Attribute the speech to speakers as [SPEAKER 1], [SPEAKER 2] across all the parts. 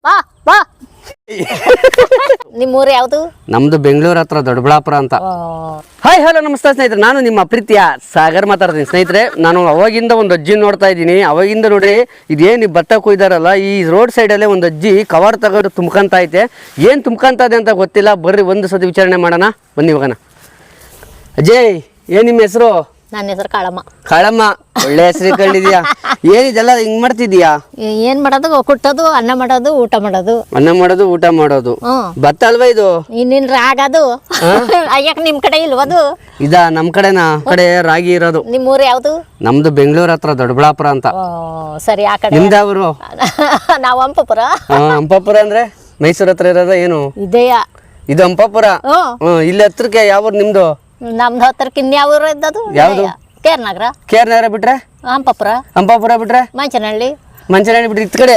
[SPEAKER 1] ಬಾ ಬಾ ನಿಮ್ಮೂರು ಯಾವುದು?
[SPEAKER 2] ನಮ್ದು ಬೆಂಗಳೂರು ಹತ್ರ ದೊಡ್ಡಬಳ್ಳಾಪುರ ಅಂತ. ಹಾಯ್ ಹಲೋ ನಮಸ್ತೆ ಸ್ನೇಹಿತರೆ, ನಾನು ನಿಮ್ಮ ಪ್ರೀತಿಯ ಸಾಗರ್ ಮಾತಾಡ್ತೀನಿ. ಸ್ನೇಹಿತರೆ, ನಾನು ಅವಾಗಿಂದ ಒಂದು ಅಜ್ಜಿ ನೋಡ್ತಾ ಇದ್ದೀನಿ. ಅವಾಗಿಂದ ನೋಡಿ ಇದೇನು ಭತ್ತ ಕೊಯ್ದಾರಲ್ಲ, ಈ ರೋಡ್ ಸೈಡಲ್ಲೇ ಒಂದು ಅಜ್ಜಿ ಕವರ್ ತಗೊಂಡು ತುಂಬ್ಕೊಂತ ಐತೆ. ಏನು ತುಂಬ್ಕೊಂತ ಇದೆ ಅಂತ ಗೊತ್ತಿಲ್ಲ. ಬರ್ರಿ ಒಂದು ಸತಿ ವಿಚಾರಣೆ ಮಾಡೋಣ, ಬನ್ನಿ ಹೋಗೋಣ. ಅಜಯ್, ಏನು ನಿಮ್ಮ ಹೆಸರು?
[SPEAKER 1] ನನ್ನ ಹೆಸರು ಕಾಳಮ್ಮ.
[SPEAKER 2] ಕಾಳಮ್ಮ, ಒಳ್ಳೆ ಹೆಸರು ಕಂಡಿದ್ಯಾ. ಏನಿದೆಲ್ಲ ಹಿಂಗ್ ಮಾಡ್ತಿದ್ಯಾ?
[SPEAKER 1] ಏನ್ ಮಾಡೋದು? ಕುಟ್ಟೋದು, ಅನ್ನ ಮಾಡೋದು, ಊಟ ಮಾಡೋದು.
[SPEAKER 2] ಅನ್ನ ಮಾಡೋದು, ಊಟ ಮಾಡೋದು. ಭತ್ತ ಅಲ್ವಾ ಇದು?
[SPEAKER 1] ಇನ್ನಿನ್ ರಾಗದು. ಅಯ್ಯಕ್ ನಿಮ್ ಕಡೆ ಇಲ್ವದು?
[SPEAKER 2] ಇದಾ ನಮ್ ಕಡೆನಾ? ಕಡೆ ರಾಗಿ ಇರೋದು.
[SPEAKER 1] ನಿಮ್ಮೂರು ಯಾವ್ದು?
[SPEAKER 2] ನಮ್ದು ಬೆಂಗಳೂರು ಹತ್ರ ದೊಡ್ಡಬಳ್ಳಾಪುರ ಅಂತ.
[SPEAKER 1] ಸರಿ, ಆ ಕಡೆ.
[SPEAKER 2] ನಿಮ್ದಾವ್ರು?
[SPEAKER 1] ನಾವು ಹಂಪಾಪುರ.
[SPEAKER 2] ಹಂಪಾಪುರ ಅಂದ್ರೆ ಮೈಸೂರ್ ಹತ್ರ ಇರೋದ ಏನು?
[SPEAKER 1] ಇದೆಯಾ?
[SPEAKER 2] ಇದು ಹಂಪಾಪುರ. ಇಲ್ಲಿ ಹತ್ರಕ್ಕೆ ಯಾವ ನಿಮ್ದು?
[SPEAKER 1] ನಮ್ದು ಹತ್ರಕ್ಕೆ ಇನ್ಯಾವ ಊರು ಇದ್ದದು?
[SPEAKER 2] ಯಾವ್ದು?
[SPEAKER 1] ಕೇರ್ನಗರ.
[SPEAKER 2] ಕೇರ್ನಗರ ಬಿಟ್ರೆ
[SPEAKER 1] ಹಂಪಾಪುರ.
[SPEAKER 2] ಹಂಪಾಪುರ ಬಿಟ್ರೆ
[SPEAKER 1] ಮಂಚನಹಳ್ಳಿ.
[SPEAKER 2] ಮಂಚನಹಳ್ಳಿ ಬಿಟ್ರೆ ಇತ್ ಕಡೆ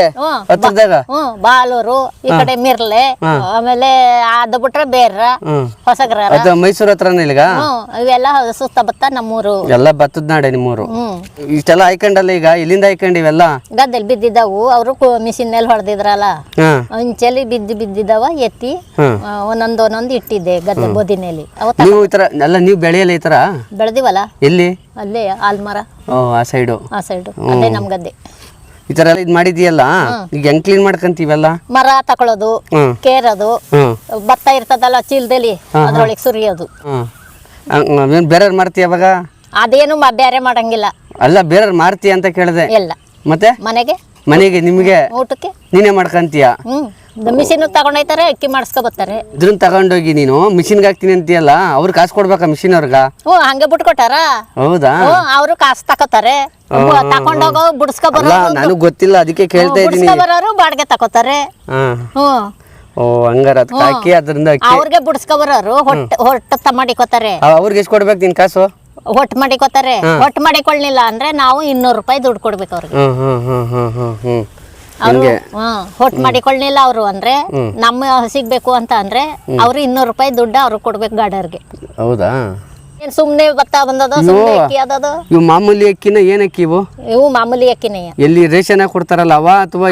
[SPEAKER 2] ಹತ್ರದಾಗ
[SPEAKER 1] ಬಾಲೂರು, ಈ ಕಡೆ ಮಿರ್ಲೆ, ಆಮೇಲೆ ಅದು ಬಿಟ್ರೆ ಬೇರ್ರ, ಹೊಸಗ್ರ.
[SPEAKER 2] ಮೈಸೂರ್ ಹತ್ರನ ಇಲ್ಗ?
[SPEAKER 1] ಇವೆಲ್ಲ ಸುತ್ತ ಭತ್ತ ನಮ್ಮೂರು.
[SPEAKER 2] ಎಲ್ಲ ಭತ್ತದ ನಾಡೆ ನಿಮ್ಮೂರು. ಇಷ್ಟೆಲ್ಲ ಆಯ್ಕೊಂಡಲ್ಲ, ಈಗ ಇಲ್ಲಿಂದ ಆಯ್ಕೊಂಡ್ ಇವೆಲ್ಲ
[SPEAKER 1] ಗದ್ದೆಲ್ ಬಿದ್ದಿದ್ದಾವು. ಅವರು ಮಿಷಿನ್ ಮೇಲೆ ಹೊಡೆದಿದ್ರಲ್ಲ, ಅಂಚೆಲಿ ಬಿದ್ದಿದ್ದಾವ. ಎತ್ತಿ ಒಂದೊಂದು ಇಟ್ಟಿದ್ದೆ ಗದ್ದೆ ಬದಿನಲ್ಲಿ.
[SPEAKER 2] ನೀವು ಈ ತರ ಎಲ್ಲ ನೀವು ಬೆಳೆಯಲ್ಲ ಈ ತರ
[SPEAKER 1] ಬೆಳೆದಿವಲ್ಲ?
[SPEAKER 2] ಎಲ್ಲಿ?
[SPEAKER 1] ಅಲ್ಲೇ ಆಲ್ಮರ
[SPEAKER 2] ಆ ಸೈಡು.
[SPEAKER 1] ಅದೇ ನಮ್ ಗದ್ದೆ.
[SPEAKER 2] ಈ ತರ ಎಲ್ಲ ಇದ್ ಮಾಡಿದ್ಯಲ್ಲ, ಈಗ ಹೆಂಗ್ ಕ್ಲೀನ್ ಮಾಡ್ಕಂತೀವಲ್ಲ?
[SPEAKER 1] ಮರ ತಕೊಳ್ಳೋದು, ಕೇರೋದು, ಭತ್ತ ಇರ್ತದಲ್ಲ ಚೀಲದಲ್ಲಿ, ಅದ್ರೊಳಗೆ ಸುರಿಯೋದು.
[SPEAKER 2] ಬೇರೆಯವ್ರು ಮಾಡ್ತೀಯ ಅವಾಗ?
[SPEAKER 1] ಅದೇನು ಬೇರೆ ಮಾಡಂಗಿಲ್ಲ.
[SPEAKER 2] ಅಲ್ಲ, ಬೇರೆಯವ್ರು ಮಾಡ್ತೀಯ ಅಂತ ಕೇಳಿದೆ.
[SPEAKER 1] ಎಲ್ಲ
[SPEAKER 2] ಮತ್ತೆ ಮನೆಗೆ ನಿಮ್ಗೆ
[SPEAKER 1] ಊಟಕ್ಕೆ
[SPEAKER 2] ನೀನೇ ಮಾಡ್ಕಂತೀಯ?
[SPEAKER 1] ಮಿಷಿನ್ ತಗೊಂಡೋಯ್ತಾರೆ, ಅಕ್ಕಿ ಮಾಡಿಸ್ಕೊ ಬರ್ತಾರೆ.
[SPEAKER 2] ಇದ್ರನ್ನ ತಗೊಂಡೋಗಿ ನೀನು ಮಿಷಿನ್ಗೆ ಹಾಕ್ತೀನಿ ಅಂತೀಯಲ್ಲ, ಅವ್ರು ಕಾಸು ಕೊಡ್ಬೇಕಾ ಮಿಷಿನ್ ಅವ್ರಗ?
[SPEAKER 1] ಹಂಗೆ ಬಿಟ್ಕೊಟ್ಟಾರ.
[SPEAKER 2] ಹೌದಾ?
[SPEAKER 1] ಅವರು ಕಾಸು ತಕೋತಾರೆ. ತಕೊಂಡೋಗೋ ಬಿಡಿಸ್ಕೊ ಬರೋ
[SPEAKER 2] ನನಗ್ ಗೊತ್ತಿಲ್ಲ, ಅದಕ್ಕೆ ಕೇಳ್ತಾ ಇದ್ದೀನಿ.
[SPEAKER 1] ಬರೋರು ಬಾಡಿಗೆ ತಕೋತಾರೆ.
[SPEAKER 2] ಓ ಹಂಗಾರ ಹಾಕಿ ಅದರಿಂದ
[SPEAKER 1] ಅವ್ರಿಗೆ ಬಿಡಿಸ್ಕೊ ಬರೋರು ಹೊಟ್ಟು ಮಾಡಿಕೋತಾರೆ.
[SPEAKER 2] ಅವ್ರಿಗೆ ಎಷ್ಟು ಕೊಡ್ಬೇಕು ನೀನ್ ಕಾಸು?
[SPEAKER 1] ಹೊಟ್ಟು ಮಾಡಿಕೋತಾರೆ. ಹೊಟ್ಟು ಮಾಡಿಕೊಳ್ಳಿಲ್ಲ ಅಂದ್ರೆ ನಾವು 200 ರೂಪಾಯಿ ದುಡ್ಡು ಕೊಡ್ಬೇಕು ಅವ್ರಿಗೆ. ಹೊಟ್ಟು ಮಾಡಿಕೊಳ್ಳಿಲ್ಲ ಅವರು ಅಂದ್ರೆ, ನಮ್ಮ ಸಿಗ್ಬೇಕು ಅಂತ ಅಂದ್ರೆ ಅವ್ರು 200 ರೂಪಾಯಿ ದುಡ್ಡು ಅವ್ರಿಗೆ ಕೊಡ್ಬೇಕು ಗಾಡಿಯವ್ರಿಗೆ.
[SPEAKER 2] ಹೌದಾ?
[SPEAKER 1] ಏನ್ ಸುಮ್ನೆ ಭತ್ತ ಬಂದದ, ಸುಮ್ನೆ ಅಕ್ಕಿ ಅದದು?
[SPEAKER 2] ಇವು ಮಾಮೂಲಿ ಅಕ್ಕಿನ ಏನ್ ಅಕ್ಕಿ ಇವು?
[SPEAKER 1] ಇವು ಮಾಮೂಲಿ ಅಕ್ಕಿನೇ.
[SPEAKER 2] ಎಲ್ಲಿ ರೇಷನ್ ಕೊಡ್ತಾರಲ್ಲ ಅವ ಅಥವಾ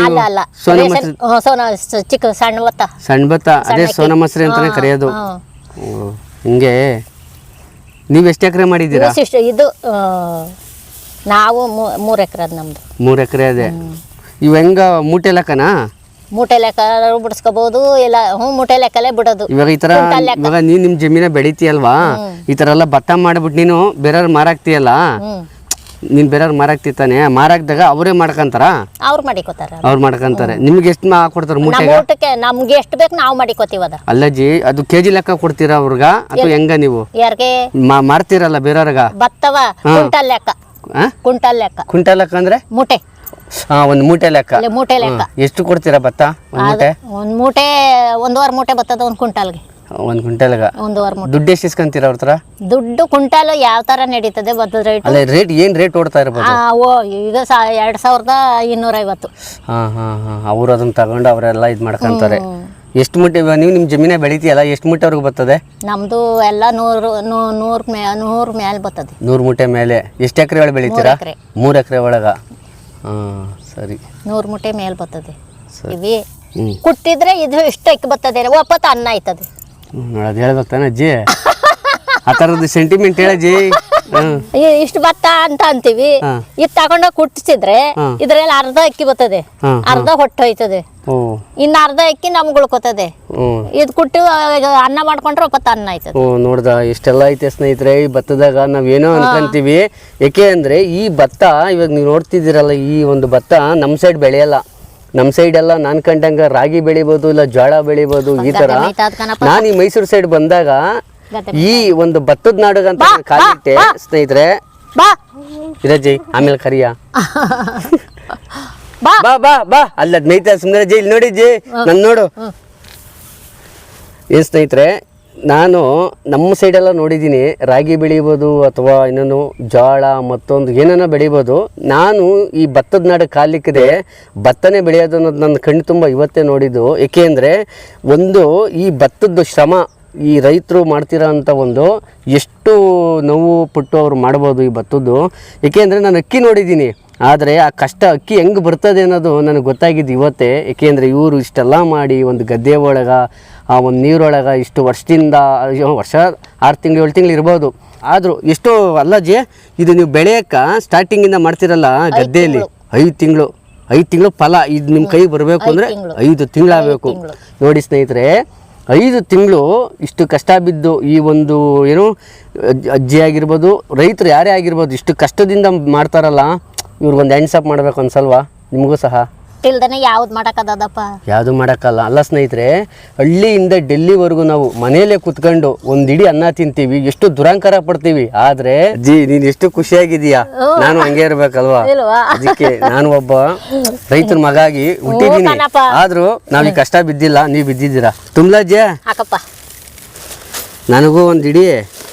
[SPEAKER 1] ಸೋನಾ ಚಿಕ್ಕ ಸಣ್ಣ ಭತ್ತ?
[SPEAKER 2] ಸಣ್ಣ ಭತ್ತ, ಅದೇ ಸೋನಾ ಮಸೂರಿ ಅಂತಾನೆ ಕರೆಯೋದು. ಹಿಂಗೆ ನೀವ್ ಎಷ್ಟು ಎಕರೆ ಮಾಡಿದ್ದೀರಾ?
[SPEAKER 1] ಇದು ನಾವು 3 ಎಕರೆ ಅದ್ ನಮ್ದು.
[SPEAKER 2] 3 ಎಕರೆ ಅದೇ. ಇವ್ ಹೆಂಗ ಮೂಟೆ ಲೆಕ್ಕನಾ?
[SPEAKER 1] ಮೂಟೆ ಲೆಕ್ಕ ಬಿಡಿಸ್ಕೋಬಹುದು, ಇಲ್ಲ ಮೂಟೆ ಲೆಕ್ಕಲೇ ಬಿಡೋದು.
[SPEAKER 2] ಇವಾಗ ಈ ತರ ಇವಾಗ ನೀನ್ ನಿಮ್ ಜಮೀನ ಬೆಳಿತೀಯಲ್ವಾ, ಈ ತರ ಎಲ್ಲ ಭತ್ತ ಮಾಡ್ಬಿಟ್ಟು ನೀನು ಬೇರೆಯವ್ರು ಮಾರಾಕ್ತಿಯಲ್ಲ, ನೀನ್ ಬೇರೆಯವ್ರು ಮಾರಾಕ್ತಿತ್ತಾನೆ, ಮಾರಾಕ್ದಾಗ ಅವರೇ ಮಾಡ್ಕಂತಾರ?
[SPEAKER 1] ಅವ್ರು ಮಾಡಿಕೋತಾರ.
[SPEAKER 2] ಅವ್ರು ಮಾಡ್ಕಂತಾರೆ. ನಿಮ್ಗೆ ಎಷ್ಟು ಕೊಡ್ತಾರ ಮೂಟೆಗೆ?
[SPEAKER 1] ನಮ್ಗೆ ಎಷ್ಟು ಬೇಕು ನಾವು ಮಾಡಿಕೋತೀವಿ. ಅದ
[SPEAKER 2] ಅಲ್ಲಜಿ, ಅದು ಕೆಜಿ ಲೆಕ್ಕ ಕೊಡ್ತೀರಾ ಅವ್ರಗ ಅಥವಾ ಹೆಂಗ? ನೀವು
[SPEAKER 1] ಯಾರಿಗೆ
[SPEAKER 2] ಮಾಡ್ತೀರಲ್ಲ ಬೇರೆಯವ್ರಗ?
[SPEAKER 1] ಭತ್ತವ ಕ್ವಿಂಟಲ್ ಲೆಕ್ಕ. ಕ್ವಿಂಟಲ್ ಲೆಕ್ಕ.
[SPEAKER 2] ಕ್ವಿಂಟಲ್ ಲೆಕ್ಕ ಅಂದ್ರೆ
[SPEAKER 1] ಮೂಟೆ.
[SPEAKER 2] ಒಂದು ಮೂಟೆ ಲೆಕ್ಕ.
[SPEAKER 1] ಮೂಟೆ ಲೆಕ್ಕ.
[SPEAKER 2] ಎಷ್ಟು ಕೊಡ್ತೀರಾ ಭತ್ತ?
[SPEAKER 1] ಒಂದ್ ಮೂಟೆ 1.5 ಮೂಟೆ ಬರ್ತದ ಒಂದ್ ಕ್ವಿಂಟಲ್ಗೆ.
[SPEAKER 2] 1 ಕ್ವಿಂಟಲ್ಗ
[SPEAKER 1] 1.5 ಮೂಟೆ.
[SPEAKER 2] ದುಡ್ಡು ಎಷ್ಟು ಇಸ್ಕೊಂತೀರ ಅವ್ರ ಹತ್ರ?
[SPEAKER 1] ದುಡ್ಡು ಕ್ವಿಂಟಲ್ ಯಾವ ತರ ನಡೀತದೆ ಭತ್ತದ ರೇಟ್?
[SPEAKER 2] ಅಲ್ಲ, ರೇಟ್ ಏನ್ ರೇಟ್ ಓಡ್ತಾ ಇರ್ಬೋದು?
[SPEAKER 1] ಈಗ 2250.
[SPEAKER 2] ಅವ್ರು ಅದನ್ನ ತಗೊಂಡು ಅವರೆಲ್ಲ ಇದ್ ಮಾಡ್ಕೊಂತಾರೆ. ಎಷ್ಟು ಮೂಟೆ ನೀವು ನಿಮ್ ಜಮೀನ ಬೆಳಿತೀಯಲ್ಲ, ಎಷ್ಟು ಮೂಟೆ ಅವ್ರಿಗೆ ಬರ್ತದೆ?
[SPEAKER 1] ನಮ್ದು ಎಲ್ಲ 100 ಮೇಲೆ ಬರ್ತದೆ.
[SPEAKER 2] 100 ಮೂಟೆ ಮೇಲೆ. ಎಷ್ಟು ಎಕರೆ ಒಳಗೆ ಬೆಳಿತೀರಾ? 3 ಎಕರೆ ಒಳಗ. ಸರಿ, 100
[SPEAKER 1] ಮೂಟೆ ಮೇಲೆ ಬರ್ತದೆ. ಇವಿ ಕುಟ್ಟಿದ್ರೆ ಇದು ಇಷ್ಟಕ್ಕೆ ಬರ್ತದೆ, ಒಪ್ಪತ್ತು ಅನ್ನ ಆಯ್ತದೆ.
[SPEAKER 2] ಅದು ಹೇಳ್ಬೇಕತಾನೆ ಅಜ್ಜಿ, ಆ ಥರದ್ದು ಸೆಂಟಿಮೆಂಟ್ ಹೇಳಜ್ಜಿ.
[SPEAKER 1] ಇಷ್ಟು ಭತ್ತ ಅಂತ ಅಂತೀವಿ, ಇದು ತಗೊಂಡೋಗಿ ಕುಟ್ಟಿಸಿದ್ರೆ ಇದ್ರಲ್ಲಿ ಅರ್ಧ ಅಕ್ಕಿ ಬರ್ತದೆ, ಅರ್ಧ ಹೊಟ್ಟು ಹೋಯ್ತದೆ, ಇನ್ನು ಅರ್ಧ ಅಕ್ಕಿ ನಮ್ಗೆ ಉಳ್ಕೋತದೆ. ಇದು ಕುಟ್ಟಿ ಅನ್ನ ಮಾಡ್ಕೊಂಡ್ರೆ ಒಪ್ಪತ್ತು ಅನ್ನ ಆಯ್ತದೆ.
[SPEAKER 2] ನೋಡ್ದ ಎಷ್ಟೆಲ್ಲ ಐತೆ ಸ್ನೇಹಿತರೆ ಈ ಭತ್ತದಾಗ. ನಾವೇನೋ ಅನ್ಕೊಂತೀವಿ, ಯಾಕೆ ಅಂದ್ರೆ ಈ ಭತ್ತ ಇವಾಗ ನೀವು ನೋಡ್ತಿದ್ದೀರಲ್ಲ, ಈ ಒಂದು ಭತ್ತ ನಮ್ಮ ಸೈಡ್ ಬೆಳೆಯಲ್ಲ. ನಮ್ಮ ಸೈಡ್ ಎಲ್ಲ ನಾನ್ ಕಂಡಂಗ ರಾಗಿ ಬೆಳಿಬೋದು, ಇಲ್ಲ ಜೋಳ ಬೆಳಿಬೋದು, ಈ ತರ. ನಾನು ಈ ಮೈಸೂರು ಸೈಡ್ ಬಂದಾಗ ಈ ಒಂದು ಭತ್ತದ ನಾಡುಗಂತ ಕಾಲಿಟ್ಟೆ ಸ್ನೇಹಿತರೆ. ಇರಜ್ಜಿ, ಆಮೇಲೆ ಕರಿಯ ಬಾ ಬಾ ಬಾ. ಅಲ್ಲದ್ ಮೈತಾ ಸುಂದರ ಜೈ, ಇಲ್ಲಿ ನೋಡಿ ಜೈ, ನನ್ ನೋಡು. ಏನ್ ಸ್ನೇಹಿತರೆ, ನಾನು ನಮ್ಮ ಸೈಡೆಲ್ಲ ನೋಡಿದ್ದೀನಿ, ರಾಗಿ ಬೆಳಿಬೋದು ಅಥವಾ ಇನ್ನೊಂದು ಜೋಳ ಮತ್ತೊಂದು ಏನೇನೋ ಬೆಳಿಬೋದು. ನಾನು ಈ ಭತ್ತದ ನಾಡು ಕಾಲಿಕ್ಕದೆ ಭತ್ತನೇ ಬೆಳೆಯೋದು ಅನ್ನೋದು ನನ್ನ ಕಣ್ಣು ತುಂಬ ಇವತ್ತೇ ನೋಡಿದ್ದು. ಏಕೆ ಅಂದರೆ ಒಂದು ಈ ಭತ್ತದ ಶ್ರಮ, ಈ ರೈತರು ಮಾಡ್ತಿರೋ ಅಂಥ ಒಂದು ಎಷ್ಟು ನೋವು ಪಟ್ಟು ಅವ್ರು ಮಾಡ್ಬೋದು ಈ ಭತ್ತದ್ದು. ಏಕೆ ಅಂದರೆ ನಾನು ಅಕ್ಕಿ ನೋಡಿದ್ದೀನಿ, ಆದರೆ ಆ ಕಷ್ಟ ಅಕ್ಕಿ ಹೆಂಗೆ ಬರ್ತದೆ ಅನ್ನೋದು ನನಗೆ ಗೊತ್ತಾಗಿದ್ದು ಇವತ್ತೇ. ಏಕೆಂದರೆ ಇವರು ಇಷ್ಟೆಲ್ಲ ಮಾಡಿ ಒಂದು ಗದ್ದೆ ಒಳಗೆ ಆ ಒಂದು ನೀರೊಳಗೆ ಇಷ್ಟು ವರ್ಷದಿಂದ ವರ್ಷ 6 ತಿಂಗಳು 7 ತಿಂಗಳು ಇರ್ಬೋದು. ಆದರೂ ಎಷ್ಟೋ ಅಲ್ಲಜಿ ಇದು ನೀವು ಬೆಳೆಯೋಕ್ಕೆ ಸ್ಟಾರ್ಟಿಂಗಿಂದ ಮಾಡ್ತಿರಲ್ಲ ಗದ್ದೆಯಲ್ಲಿ 5 ತಿಂಗಳು ಫಲ ಇದು ನಿಮ್ಮ ಕೈ ಬರಬೇಕು ಅಂದರೆ 5 ತಿಂಗಳಾಗಬೇಕು. ನೋಡಿ ಸ್ನೇಹಿತರೆ, 5 ತಿಂಗಳು ಇಷ್ಟು ಕಷ್ಟ ಬಿದ್ದು ಈ ಒಂದು ಏನು ಅಜ್ಜಿ ಆಗಿರ್ಬೋದು, ರೈತರು ಯಾರೇ ಆಗಿರ್ಬೋದು, ಇಷ್ಟು ಕಷ್ಟದಿಂದ ಮಾಡ್ತಾರಲ್ಲ, ಇವ್ರಿಗೊಂದು ಹ್ಯಾಂಡ್ಸ್ ಅಪ್ ಮಾಡ್ಬೇಕು ಅನ್ಸಲ್ವಾ ನಿಮಗೂ ಸಹ?
[SPEAKER 1] ಇಲ್ದನೆ ಯಾವ್ದು ಮಾಡಕ್ಕದಪ್ಪ,
[SPEAKER 2] ಯಾವುದು ಮಾಡೋಕ್ಕಲ್ಲ. ಅಲ್ಲ ಸ್ನೇಹಿತರೆ, ಹಳ್ಳಿಯಿಂದ ಡೆಲ್ಲಿವರೆಗೂ ನಾವು ಮನೆಯಲ್ಲೇ ಕುತ್ಕೊಂಡು ಒಂದಿಡೀ ಅನ್ನ ತಿಂತೀವಿ, ಎಷ್ಟು ದುರಂಕಾರ ಪಡ್ತೀವಿ. ಆದರೆ ಜಿ ನೀನು ಎಷ್ಟು ಖುಷಿಯಾಗಿದೀಯಾ, ನಾನು ಹಂಗೆ ಇರ್ಬೇಕಲ್ವಾ? ಅದಕ್ಕೆ ನಾನು ಒಬ್ಬ ರೈತರ ಮಗಾಗಿ ಹುಟ್ಟಿದ್ದೀನಿ. ಆದ್ರೂ ನಾವು ಈ ಕಷ್ಟ ಬಿದ್ದಿಲ್ಲ, ನೀವು ಬಿದ್ದಿದ್ದೀರಾ. ತುಂಬಲಾಜ್ಜ
[SPEAKER 1] ಹಾಕಪ್ಪ,
[SPEAKER 2] ನನಗೂ ಒಂದಿಡೀ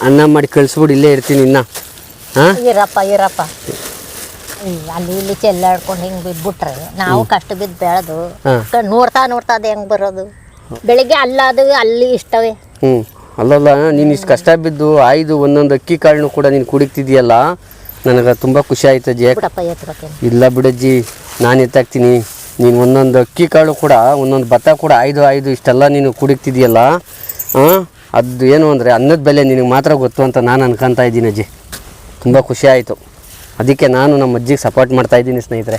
[SPEAKER 2] ಅನ್ನ ಮಾಡಿ ಕಳಿಸ್ಬಿಟ್ಟು ಇಲ್ಲೇ ಇರ್ತೀನಿ ಇನ್ನ. ಹಾಂ
[SPEAKER 1] ಇರಪ್ಪ ಅಲ್ಲಿ ಇಲ್ಲಿ ಚೆಲ್ಲಾಡ್ಕೊಂಡು ಹಿಂಗೆ ಬಿದ್ಬಿಟ್ರೆ ನಾವು ಕಷ್ಟ ಬಿದ್ದು ಬೆಳೆದು ನೋಡ್ತಾ ಅದು ಹೆಂಗೆ ಬರೋದು? ಬೆಳಿಗ್ಗೆ ಅಲ್ಲದು ಅಲ್ಲಿ ಇಷ್ಟವೇ.
[SPEAKER 2] ಅಲ್ಲಲ್ಲ, ನೀನು ಇಷ್ಟು ಕಷ್ಟ ಬಿದ್ದು ಆಯ್ದು ಒಂದೊಂದು ಅಕ್ಕಿ ಕಾಳನ್ನು ಕೂಡ ನೀನು ಕುಡಿತಿದೀಯಲ್ಲ, ನನಗೆ ತುಂಬ ಖುಷಿ ಆಯ್ತು ಅಜ್ಜಿ. ಇಲ್ಲ ಬಿಡಜ್ಜಿ, ನಾನು ಎತ್ತಾಕ್ತೀನಿ. ನೀನು ಒಂದೊಂದು ಅಕ್ಕಿ ಕಾಳು ಕೂಡ ಒಂದೊಂದು ಭತ್ತ ಕೂಡ ಆಯ್ದು ಇಷ್ಟೆಲ್ಲ ನೀನು ಕುಡಿತಿದೀಯಲ್ಲ, ಅದು ಏನು ಅಂದರೆ ಅನ್ನದ ಬೆಲೆ ನಿನಗೆ ಮಾತ್ರ ಗೊತ್ತು ಅಂತ ನಾನು ಅನ್ಕೊತಾ ಇದ್ದೀನಿ ಅಜ್ಜಿ. ತುಂಬ ಖುಷಿ ಆಯಿತು. ಅದಕ್ಕೆ ನಾನು ನಮ್ಮ ಅಜ್ಜಿಗೆ ಸಪೋರ್ಟ್ ಮಾಡ್ತಾಯಿದ್ದೀನಿ ಸ್ನೇಹಿತರೆ.